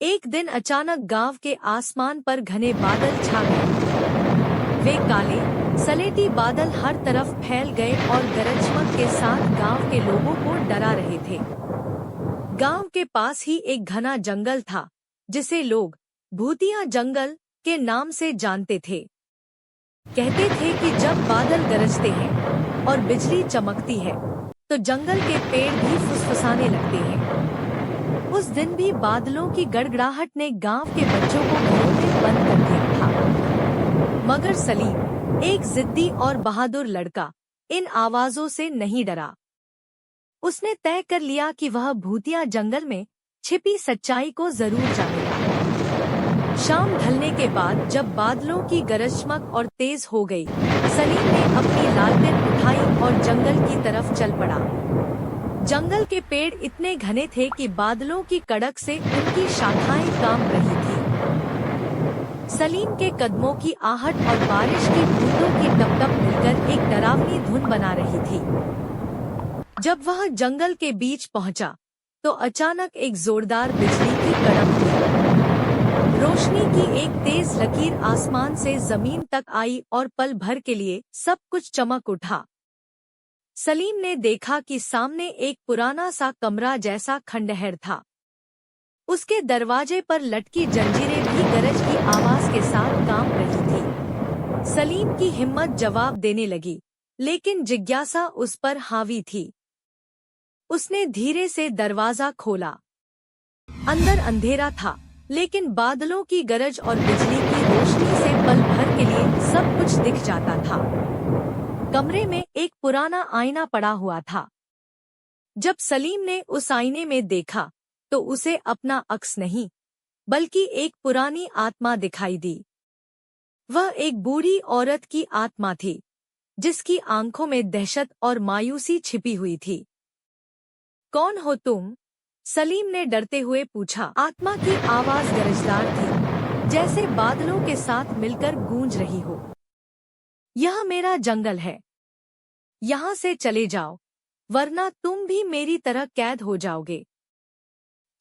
एक दिन अचानक गांव के आसमान पर घने बादल छा गए। वे काले, सलेटी बादल हर तरफ फैल गए और गरज के साथ गांव के लोगों को डरा रहे थे। गांव के पास ही एक घना जंगल था, जिसे लोग भूतिया जंगल के नाम से जानते थे। कहते थे कि जब बादल गरजते हैं और बिजली चमकती है, तो जंगल के पेड़ भी फुसफुसाने लगते हैं। उस दिन भी बादलों की गड़गड़ाहट ने गांव के बच्चों को घरों में बंद कर दिया था। मगर सलीम, एक जिद्दी और बहादुर लड़का, इन आवाजों से नहीं डरा। उसने तय कर लिया कि वह भूतिया जंगल में छिपी सच्चाई को जरूर जानेगा। शाम ढलने के बाद जब बादलों की गरज चमक और तेज हो गई, सलीम ने अपनी लालटेन उठाई और जंगल की तरफ चल पड़ा। जंगल के पेड़ इतने घने थे कि बादलों की कड़क से उनकी शाखाएं कांप रही थी। सलीम के कदमों की आहट और बारिश की बूंदों की टप-टप मिलकर एक डरावनी धुन बना रही थी। जब वह जंगल के बीच पहुंचा, तो अचानक एक जोरदार बिजली की कड़क हुई। रोशनी की एक तेज लकीर आसमान से जमीन तक आई और पल भर के लिए सब कुछ चमक उठा। सलीम ने देखा कि सामने एक पुराना सा कमरा जैसा खंडहर था। उसके दरवाजे पर लटकी जंजीरें भी गरज की आवाज के साथ कांप रही थी। सलीम की हिम्मत जवाब देने लगी, लेकिन जिज्ञासा उस पर हावी थी। उसने धीरे से दरवाजा खोला। अंदर अंधेरा था, लेकिन बादलों की गरज और बिजली की रोशनी से पल भर के लिए सब कुछ दिख जाता था। कमरे में एक पुराना आईना पड़ा हुआ था। जब सलीम ने उस आईने में देखा, तो उसे अपना अक्स नहीं, बल्कि एक पुरानी आत्मा दिखाई दी। वह एक बूढ़ी औरत की आत्मा थी, जिसकी आंखों में दहशत और मायूसी छिपी हुई थी। कौन हो तुम? सलीम ने डरते हुए पूछा। आत्मा की आवाज गरजदार थी, जैसे बादलों के साथ मिलकर गूंज रही हो। यह मेरा जंगल है। यहाँ से चले जाओ, वरना तुम भी मेरी तरह कैद हो जाओगे।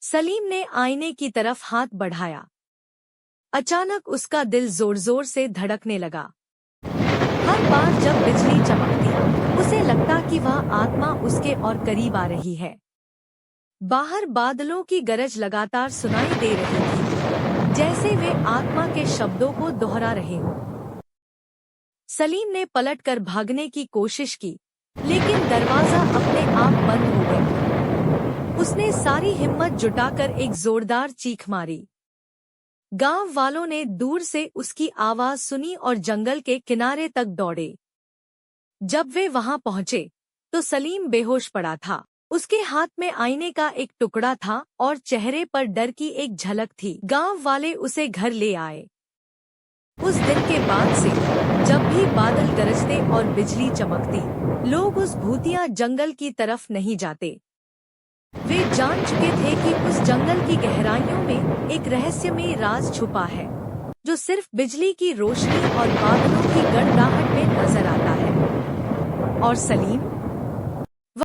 सलीम ने आईने की तरफ हाथ बढ़ाया। अचानक उसका दिल जोर जोर से धड़कने लगा। हर बार जब बिजली चमकती, उसे लगता कि वह आत्मा उसके और करीब आ रही है। बाहर बादलों की गरज लगातार सुनाई दे रही थी, जैसे वे आत्मा के शब्दों को दोहरा रहे हों। सलीम ने पलटकर भागने की कोशिश की, लेकिन दरवाजा अपने आप बंद हो गया। उसने सारी हिम्मत जुटाकर एक जोरदार चीख मारी। गांव वालों ने दूर से उसकी आवाज सुनी और जंगल के किनारे तक दौड़े। जब वे वहां पहुंचे, तो सलीम बेहोश पड़ा था। उसके हाथ में आईने का एक टुकड़ा था और चेहरे पर डर की एक झलक थी। गांव वाले उसे घर ले आए। उस दिन के बाद से जब भी बादल गरजते और बिजली चमकती, लोग उस भूतिया जंगल की तरफ नहीं जाते। वे जान चुके थे कि उस जंगल की गहराइयों में एक रहस्यमय राज छुपा है, जो सिर्फ बिजली की रोशनी और बादलों की गड़गड़ाहट में नजर आता है। और सलीम,